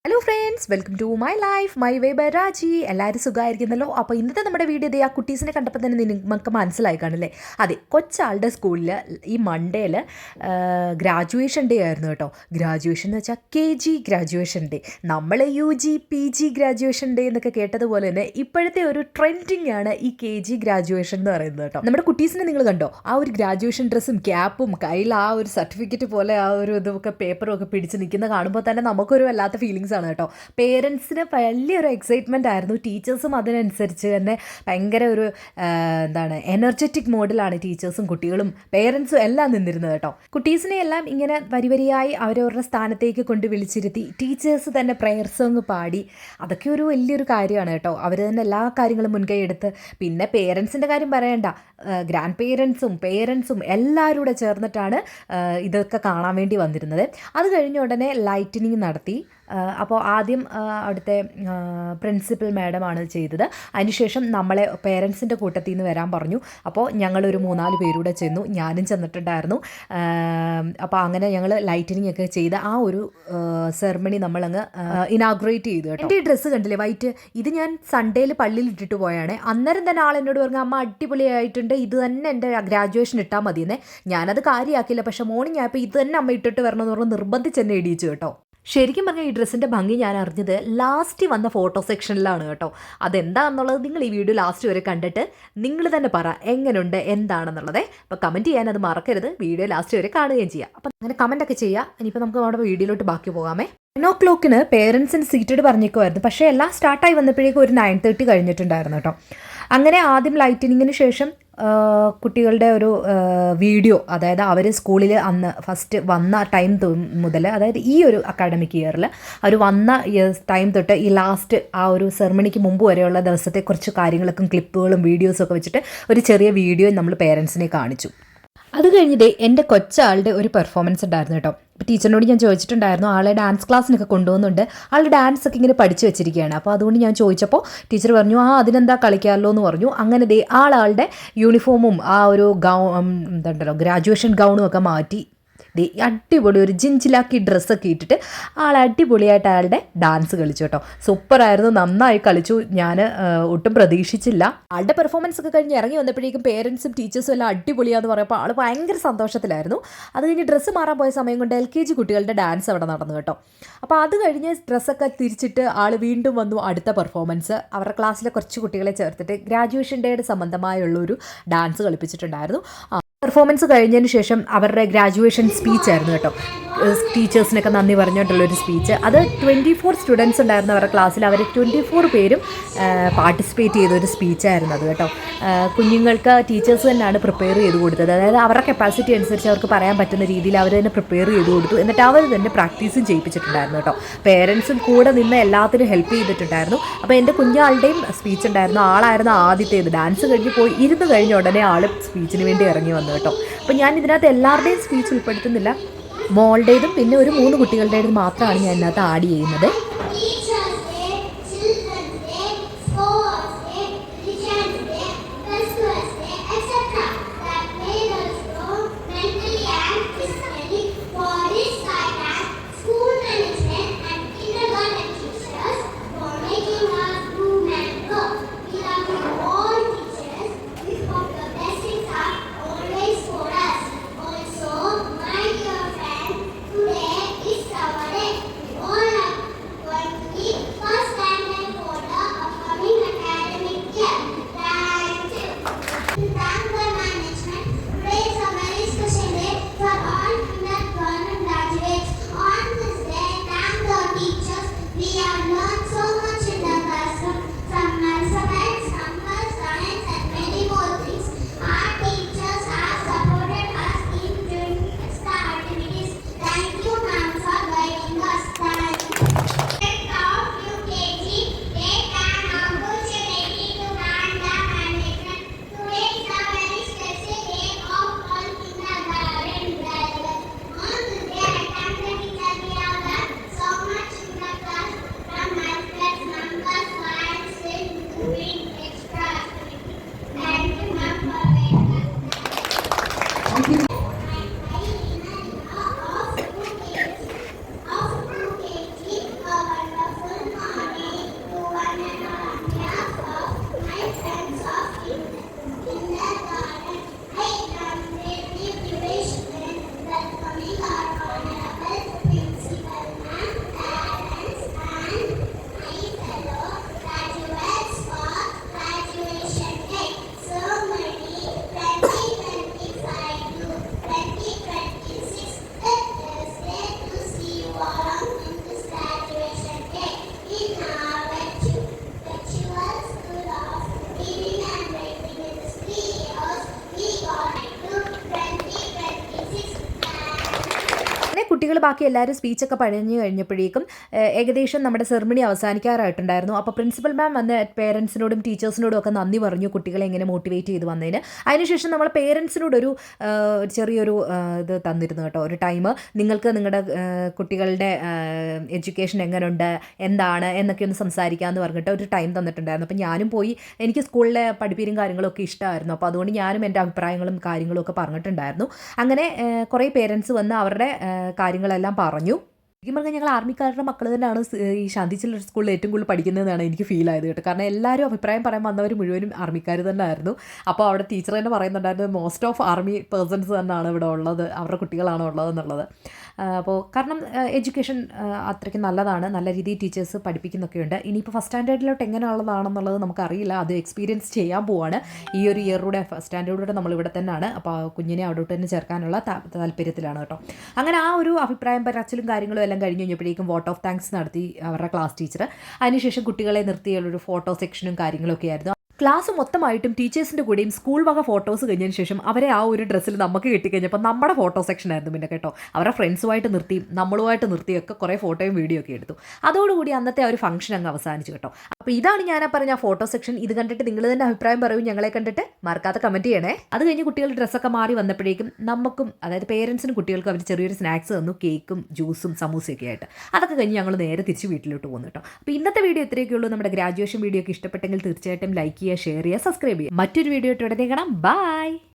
Hello friends, welcome to my life my way by Raji. എല്ലാവരും സുഖമായിരിക്കുന്നല്ലോ. അപ്പോൾ ഇന്നത്തെ നമ്മുടെ വീഡിയോ ആ കുട്ടീസിനെ കണ്ടപ്പോൾ തന്നെ നിങ്ങൾക്ക് മനസ്സിലായി കാണില്ലേ. അതെ, കൊച്ചാളുടെ സ്കൂളിൽ ഈ മൺഡേയിൽ ഗ്രാജുവേഷൻ ഡേ ആയിരുന്നു കേട്ടോ. ഗ്രാജുവേഷൻ എന്ന് വെച്ചാൽ KG ഗ്രാജുവേഷൻ ഡേ. നമ്മൾ UG PG ഗ്രാജുവേഷൻ ഡേ എന്നൊക്കെ കേട്ടതുപോലെ തന്നെ ഇപ്പോഴത്തെ ഒരു ട്രെൻഡിങ് ആണ് ഈ KG ഗ്രാജുവേഷൻ എന്ന് പറയുന്നത് കേട്ടോ. നമ്മുടെ കുട്ടീസിനെ നിങ്ങൾ കണ്ടോ, ആ ഒരു ഗ്രാജുവേഷൻ ഡ്രസ്സും ക്യാപ്പും കയ്യിൽ ആ ഒരു സർട്ടിഫിക്കറ്റ് പോലെ ആ ഒരു ഇതൊക്കെ പേപ്പറും ഒക്കെ പിടിച്ച് നിൽക്കുന്ന കാണുമ്പോൾ തന്നെ നമുക്കൊരു വല്ലാത്ത ഫീലിങ്സ് ആണ് കേട്ടോ. പേരൻസിന് വലിയൊരു എക്സൈറ്റ്മെൻ്റ് ആയിരുന്നു. ടീച്ചേഴ്സും അതിനനുസരിച്ച് തന്നെ ഭയങ്കര ഒരു എനർജറ്റിക് മോഡിലാണ് ടീച്ചേഴ്സും കുട്ടികളും പേരൻസും എല്ലാം നിന്നിരുന്നത് കേട്ടോ. കുട്ടീസിനെ എല്ലാം ഇങ്ങനെ വരിവരിയായി അവരവരുടെ സ്ഥാനത്തേക്ക് കൊണ്ട് വിളിച്ചിരുത്തി ടീച്ചേഴ്സ് തന്നെ പ്രെയർ സോങ് പാടി. അതൊക്കെ ഒരു വലിയൊരു കാര്യമാണ് കേട്ടോ. അവർ തന്നെ എല്ലാ കാര്യങ്ങളും മുൻകൈ എടുത്ത്, പിന്നെ പേരൻസിൻ്റെ കാര്യം പറയണ്ട, ഗ്രാൻഡ് പേരൻസും എല്ലാവരും കൂടെ ചേർന്നിട്ടാണ് ഇതൊക്കെ കാണാൻ വേണ്ടി വന്നിരുന്നത്. അത് കഴിഞ്ഞ ഉടനെ ലൈറ്റനിങ് നടത്തി. അപ്പോൾ ആദ്യം അവിടുത്തെ പ്രിൻസിപ്പൽ മാഡമാണ് ചെയ്തത്. അതിനുശേഷം നമ്മളെ പേരൻസിൻ്റെ കൂട്ടത്തിൽ നിന്ന് വരാൻ പറഞ്ഞു. അപ്പോൾ ഞങ്ങളൊരു 3-4 പേരൂടെ ചെന്നു, ഞാനും ചെന്നിട്ടുണ്ടായിരുന്നു. അപ്പോൾ അങ്ങനെ ഞങ്ങൾ ലൈറ്റനിങ് ഒക്കെ ചെയ്ത് ആ ഒരു സെറമണി നമ്മളങ്ങ് ഇനാഗുറേറ്റ് ചെയ്തു കേട്ടോ. എൻ്റെ ഈ ഡ്രസ്സ് കണ്ടില്ലേ, വൈറ്റ്, ഇത് ഞാൻ സൺഡേയിൽ പള്ളിയിൽ ഇട്ടിട്ട് പോയാണ്. അന്നേരം തന്നെ ആളെന്നോട് പറഞ്ഞു, അമ്മ അടിപൊളിയായിട്ടുണ്ട്, ഇത് തന്നെ എൻ്റെ ഗ്രാജുവേഷൻ ഇട്ടാൽ മതിയെന്നേ. ഞാനത് കാര്യമാക്കില്ല, പക്ഷേ മോർണിംഗ് ആയപ്പോൾ ഇത് തന്നെ അമ്മ ഇട്ടിട്ട് വരണമെന്ന് പറഞ്ഞ് നിർബന്ധിച്ച് എന്നെ ഇടിയിച്ചു കേട്ടോ. ശരിക്കും പറഞ്ഞാൽ ഈ ഡ്രസ്സിൻ്റെ ഭംഗി ഞാൻ അറിഞ്ഞത് ലാസ്റ്റ് വന്ന ഫോട്ടോ സെക്ഷനിലാണ് കേട്ടോ. അതെന്താണെന്നുള്ളത് നിങ്ങൾ ഈ വീഡിയോ ലാസ്റ്റ് വരെ കണ്ടിട്ട് നിങ്ങൾ തന്നെ പറ എങ്ങനെയുണ്ട് എന്താണെന്നുള്ളത്. അപ്പോൾ കമൻറ്റ് ചെയ്യാൻ അത് മറക്കരുത്, വീഡിയോ ലാസ്റ്റ് വരെ കാണുകയും ചെയ്യുക. അപ്പം അങ്ങനെ കമൻറ്റൊക്കെ ചെയ്യുക. ഇനിയിപ്പോൾ നമുക്ക് നമ്മുടെ വീഡിയോയിലോട്ട് ബാക്കി പോകാമേ. 9 o'clock പേരൻസിന് സീറ്റഡ് പറഞ്ഞേക്കുമായിരുന്നു, പക്ഷേ എല്ലാം സ്റ്റാർട്ടായി വന്നപ്പോഴേക്കും ഒരു 9:30 കഴിഞ്ഞിട്ടുണ്ടായിരുന്നു കേട്ടോ. അങ്ങനെ ആദ്യം ലൈറ്റനിങ്ങിന് ശേഷം കുട്ടികളുടെ ഒരു വീഡിയോ, അതായത് അവർ സ്കൂളിൽ അന്ന് ഫസ്റ്റ് വന്ന ടൈം മുതൽ, അതായത് ഈ ഒരു അക്കാഡമിക് ഇയറിൽ അവർ വന്ന ടൈം തൊട്ട് ഈ ലാസ്റ്റ് ആ ഒരു സെറമണിക്ക് മുമ്പ് വരെയുള്ള ദിവസത്തെ കുറച്ച് കാര്യങ്ങളൊക്കെ ക്ലിപ്പുകളും വീഡിയോസും ഒക്കെ വെച്ചിട്ട് ഒരു ചെറിയ വീഡിയോ നമ്മൾ പേരൻസിനെ കാണിച്ചു. അത് കഴിഞ്ഞിട്ട് എൻ്റെ കൊച്ചാളുടെ ഒരു പെർഫോമൻസ് ഉണ്ടായിരുന്നു കേട്ടോ. അപ്പോൾ ടീച്ചറിനോട് ഞാൻ ചോദിച്ചിട്ടുണ്ടായിരുന്നു, ആളെ ഡാൻസ് ക്ലാസ്സിനൊക്കെ കൊണ്ടുപോകുന്നുണ്ട്, ആളുടെ ഡാൻസ് ഒക്കെ ഇങ്ങനെ പഠിച്ചു വെച്ചിരിക്കുകയാണ്. അപ്പോൾ അതുകൊണ്ട് ഞാൻ ചോദിച്ചപ്പോൾ ടീച്ചർ പറഞ്ഞു, അതിനെന്താ കളിക്കാമല്ലോ എന്ന് പറഞ്ഞു. അങ്ങനെ ആളുടെ യൂണിഫോമും ആ ഒരു ഗ്രാജുവേഷൻ ഗൗണും ഒക്കെ മാറ്റി അടിപൊളി ഒരു ജിഞ്ചിലാക്കി ഡ്രസ്സൊക്കെ ഇട്ടിട്ട് ആൾ അടിപൊളിയായിട്ട് ആളുടെ ഡാൻസ് കളിച്ചു കേട്ടോ. സൂപ്പറായിരുന്നു, നന്നായി കളിച്ചു. ഞാൻ ഒട്ടും പ്രതീക്ഷിച്ചില്ല. ആളുടെ പെർഫോമൻസ് ഒക്കെ കഴിഞ്ഞ് ഇറങ്ങി വന്നപ്പോഴേക്കും പേരൻസും ടീച്ചേഴ്സും എല്ലാം അടിപൊളിയാന്ന് പറയുമ്പോൾ ആൾ ഭയങ്കര സന്തോഷത്തിലായിരുന്നു. അത് കഴിഞ്ഞ് ഡ്രസ്സ് മാറാൻ പോയ സമയം കൊണ്ട് LKG കുട്ടികളുടെ ഡാൻസ് അവിടെ നടന്നു കേട്ടോ. അപ്പോൾ അത് കഴിഞ്ഞ് ഡ്രസ്സൊക്കെ തിരിച്ചിട്ട് ആൾ വീണ്ടും വന്നു അടുത്ത പെർഫോമൻസ്. അവരുടെ ക്ലാസ്സിലെ കുറച്ച് കുട്ടികളെ ചേർത്തിട്ട് ഗ്രാജുവേഷൻ ഡേയുടെ സംബന്ധമായുള്ളൊരു ഡാൻസ് കളിപ്പിച്ചിട്ടുണ്ടായിരുന്നു. പെർഫോമൻസ് കഴിഞ്ഞതിന് ശേഷം അവരുടെ ഗ്രാജുവേഷൻ സ്പീച്ച് ആയിരുന്നു കേട്ടോ. ടീച്ചേഴ്സിനൊക്കെ നന്ദി പറഞ്ഞിട്ടുള്ളൊരു സ്പീച്ച്. അത് 24 സ്റ്റുഡൻസ് ഉണ്ടായിരുന്നു അവരുടെ ക്ലാസ്സിൽ. അവർ 24 പേരും പാർട്ടിസിപ്പേറ്റ് ചെയ്തൊരു സ്പീച്ചായിരുന്നു അത് കേട്ടോ. കുഞ്ഞുങ്ങൾക്ക് ടീച്ചേഴ്സ് തന്നെയാണ് പ്രിപ്പയർ ചെയ്ത് കൊടുത്തത്. അതായത് അവരുടെ കപ്പാസിറ്റി അനുസരിച്ച് അവർക്ക് പറയാൻ പറ്റുന്ന രീതിയിൽ അവർ തന്നെ പ്രിപ്പയർ ചെയ്ത് കൊടുത്തു. എന്നിട്ട് അവർ തന്നെ പ്രാക്ടീസും ചെയ്യിപ്പിച്ചിട്ടുണ്ടായിരുന്നു കേട്ടോ. പേരൻസും കൂടെ നിന്ന് എല്ലാത്തിനും ഹെൽപ്പ് ചെയ്തിട്ടുണ്ടായിരുന്നു. അപ്പോൾ എൻ്റെ കുഞ്ഞാളുടെയും സ്പീച്ച് ഉണ്ടായിരുന്നു. ആളായിരുന്നു ആദ്യത്തേത്. ഡാൻസ് കഴിഞ്ഞ് പോയി ഇരുന്ന് കഴിഞ്ഞ ഉടനെ ആൾ സ്പീച്ചിന് വേണ്ടി ഇറങ്ങി വന്നു കേട്ടോ. അപ്പോൾ ഞാൻ ഇതിനകത്ത് എല്ലാവരുടെയും സ്പീച്ച് ഉൾപ്പെടുത്തുന്നില്ല, മോളുടേതും പിന്നെ ഒരു 3 കുട്ടികളുടേതും മാത്രമാണ് ഞാൻ ഇതിനകത്ത് ആഡ് ചെയ്യുന്നത്. Today is our day. All are going to eat ബാക്കി എല്ലാവരും സ്പീച്ചൊക്കെ പറഞ്ഞു കഴിഞ്ഞപ്പോഴേക്കും ഏകദേശം നമ്മുടെ സെറിമണി അവസാനിക്കാറായിട്ടുണ്ടായിരുന്നു. അപ്പോൾ പ്രിൻസിപ്പൽ മാം വന്ന് പേരൻസിനോടും ടീച്ചേഴ്സിനോടും ഒക്കെ നന്ദി പറഞ്ഞു കുട്ടികളെ എങ്ങനെ മോട്ടിവേറ്റ് ചെയ്ത് വന്നതിന്. അതിനുശേഷം നമ്മൾ പേരൻസിനോടൊരു ചെറിയൊരു ഇത് തന്നിരുന്നു കേട്ടോ, ഒരു ടൈം. നിങ്ങൾക്ക് നിങ്ങളുടെ കുട്ടികളുടെ എഡ്യൂക്കേഷൻ എങ്ങനെയുണ്ട്, എന്താണ് എന്നൊക്കെ ഒന്ന് സംസാരിക്കാമെന്ന് പറഞ്ഞിട്ട് ഒരു ടൈം തന്നിട്ടുണ്ടായിരുന്നു. അപ്പോൾ ഞാനും പോയി, എനിക്ക് സ്കൂളിലെ പഠിപ്പീരും കാര്യങ്ങളൊക്കെ ഇഷ്ടമായിരുന്നു. അപ്പോൾ അതുകൊണ്ട് ഞാനും എൻ്റെ അഭിപ്രായങ്ങളും കാര്യങ്ങളും ഒക്കെ പറഞ്ഞിട്ടുണ്ടായിരുന്നു. അങ്ങനെ കുറേ പേരൻസ് വന്ന് അവരുടെ കാര്യങ്ങളെല്ലാം പറഞ്ഞു. ശരിക്കും പറഞ്ഞാൽ ഞങ്ങൾ ആർമിക്കാരുടെ മക്കൾ തന്നെയാണ് ഈ ശാന്തി ചിൽഡ്രൻ സ്കൂളിൽ ഏറ്റവും കൂടുതൽ പഠിക്കുന്നതെന്നാണ് എനിക്ക് ഫീൽ ആയത് കേട്ടോ. കാരണം എല്ലാവരും അഭിപ്രായം പറയാൻ വന്നവർ മുഴുവനും ആർമിക്കാർ തന്നെ ആയിരുന്നു. അപ്പോൾ അവിടെ ടീച്ചർ തന്നെ പറയുന്നുണ്ടായിരുന്നു മോസ്റ്റ് ഓഫ് ആർമി പേഴ്സൺസ് തന്നെയാണ് ഇവിടെ ഉള്ളത്, അവരുടെ കുട്ടികളാണ് ഉള്ളതെന്നുള്ളത്. അപ്പോൾ കാരണം എഡ്യൂക്കേഷൻ അത്രയ്ക്ക് നല്ലതാണ്, നല്ല രീതിയിൽ ടീച്ചേഴ്സ് പഠിപ്പിക്കുന്നൊക്കെയുണ്ട്. ഇനിയിപ്പോൾ ഫസ്റ്റ് സ്റ്റാൻഡേർഡിലോട്ട് എങ്ങനെയുള്ളതാണെന്നുള്ളത് നമുക്കറിയില്ല, അത് എക്സ്പീരിയൻസ് ചെയ്യാൻ പോവാണ്. ഈ ഒരു ഇയറിലൂടെ ഫസ്റ്റ് സ്റ്റാൻഡേർഡിലൂടെ നമ്മളിവിടെ തന്നെയാണ്. അപ്പോൾ കുഞ്ഞിനെ അവിടോട്ട് തന്നെ ചേർക്കാനുള്ള താല്പര്യത്തിലാണ് കേട്ടോ. അങ്ങനെ ആ ഒരു അഭിപ്രായം പറച്ചിലും കാര്യങ്ങളും എല്ലാം കഴിഞ്ഞ് കഴിഞ്ഞപ്പോഴേക്കും വോട്ട് ഓഫ് താങ്ക്സ് നടത്തി അവരുടെ ക്ലാസ് ടീച്ചർ. അതിനുശേഷം കുട്ടികളെ നിർത്തിയുള്ളൊരു ഫോട്ടോ സെക്ഷനും കാര്യങ്ങളൊക്കെ ആയിരുന്നു. ക്ലാസ് മൊത്തമായിട്ടും ടീച്ചേഴ്സിൻ്റെ കൂടെയും സ്കൂൾ വക ഫോട്ടോസ് കഴിഞ്ഞതിന് ശേഷം അവരെ ആ ഒരു ഡ്രസ്സിൽ നമുക്ക് കിട്ടിക്കഴിഞ്ഞപ്പോൾ നമ്മുടെ ഫോട്ടോ സെക്ഷൻ ആയിരുന്നു പിന്നെ കേട്ടോ. അവരുടെ ഫ്രണ്ട്സുമായിട്ട് നിർത്തിയും നമ്മളുമായിട്ട് നിർത്തിയൊക്കെ കുറേ ഫോട്ടോയും വീഡിയോ ഒക്കെ എടുത്തു. അതോടുകൂടി അന്നത്തെ ആ ഒരു ഫംഗ്ഷൻ അങ്ങ് അവസാനിച്ചു കേട്ടോ. അപ്പോൾ ഇതാണ് ഞാൻ പറഞ്ഞ ഫോട്ടോ സെക്ഷൻ. ഇത് കണ്ടിട്ട് നിങ്ങൾ തന്നെ അഭിപ്രായം പറയും, ഞങ്ങളെ കണ്ടിട്ട് മറക്കാതെ കമൻറ്റ് ചെയ്യണേ. അത് കഴിഞ്ഞ് കുട്ടികൾ ഡ്രസ്സൊക്കെ മാറി വന്നപ്പോഴേക്കും നമുക്കും, അതായത് പേരൻസിനും കുട്ടികൾക്കും അവർ ചെറിയൊരു സ്നാക്സ് തന്നു, കേക്കും ജ്യൂസും സമൂസയൊക്കെ ആയിട്ട്. അതൊക്കെ കഴിഞ്ഞ് ഞങ്ങൾ നേരെ തിരിച്ച് വീട്ടിലോട്ട് പോകുന്നു കേട്ടോ. അപ്പോൾ ഇന്നത്തെ വീഡിയോ ഇത്രയൊക്കെ ഉള്ളൂ. നമ്മുടെ ഗ്രാജുവേഷൻ വീഡിയോ ഒക്കെ ഇഷ്ടപ്പെട്ടെങ്കിൽ തീർച്ചയായിട്ടും ലൈക്ക് ചെയ്യുക, ഷെയർ ചെയ്യുക, സബ്സ്ക്രൈബ് ചെയ്യുക. മറ്റൊരു വീഡിയോ ആയിട്ട് ഉടനെ കാണാം. ബൈ.